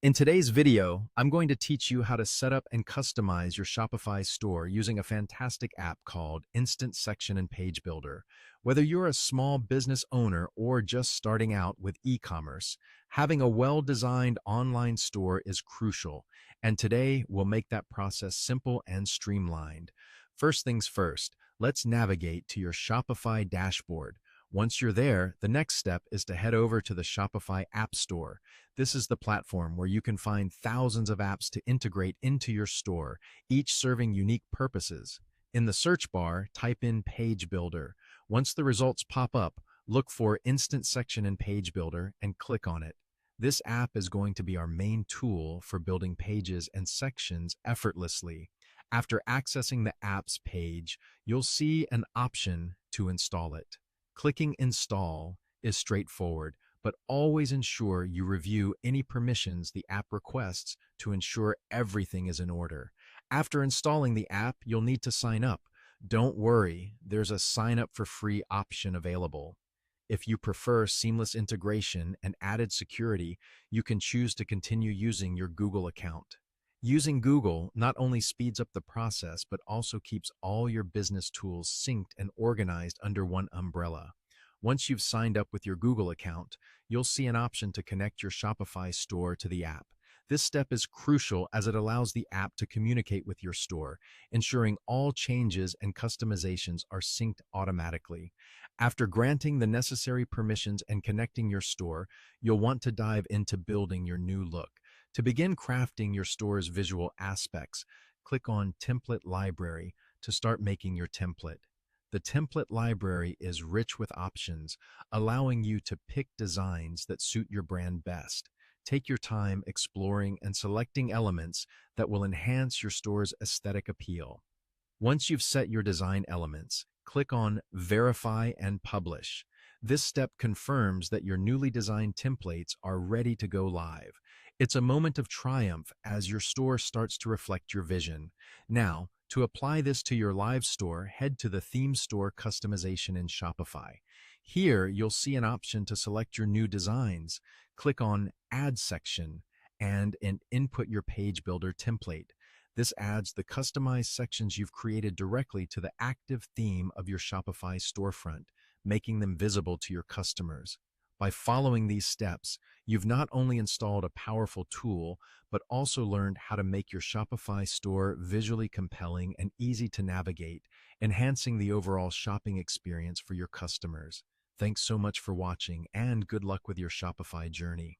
In today's video, I'm going to teach you how to set up and customize your Shopify store using a fantastic app called Instant Section and Page Builder. Whether you're a small business owner or just starting out with e-commerce, having a well-designed online store is crucial, and today we'll make that process simple and streamlined. First things first, let's navigate to your Shopify dashboard. Once you're there, the next step is to head over to the Shopify App Store. This is the platform where you can find thousands of apps to integrate into your store, each serving unique purposes. In the search bar, type in Page Builder. Once the results pop up, look for Instant Section and Page Builder and click on it. This app is going to be our main tool for building pages and sections effortlessly. After accessing the app's page, you'll see an option to install it. Clicking Install is straightforward, but always ensure you review any permissions the app requests to ensure everything is in order. After installing the app, you'll need to sign up. Don't worry, there's a sign up for free option available. If you prefer seamless integration and added security, you can choose to continue using your Google account. Using Google not only speeds up the process, but also keeps all your business tools synced and organized under one umbrella. Once you've signed up with your Google account, you'll see an option to connect your Shopify store to the app. This step is crucial as it allows the app to communicate with your store, ensuring all changes and customizations are synced automatically. After granting the necessary permissions and connecting your store, you'll want to dive into building your new look. To begin crafting your store's visual aspects, click on Template Library to start making your template. The template library is rich with options, allowing you to pick designs that suit your brand best. Take your time exploring and selecting elements that will enhance your store's aesthetic appeal. Once you've set your design elements, click on Verify and Publish. This step confirms that your newly designed templates are ready to go live. It's a moment of triumph as your store starts to reflect your vision. Now, to apply this to your live store, head to the Theme Store customization in Shopify. Here, you'll see an option to select your new designs. Click on Add section and input your page builder template. This adds the customized sections you've created directly to the active theme of your Shopify storefront, making them visible to your customers. By following these steps, you've not only installed a powerful tool, but also learned how to make your Shopify store visually compelling and easy to navigate, enhancing the overall shopping experience for your customers. Thanks so much for watching, and good luck with your Shopify journey.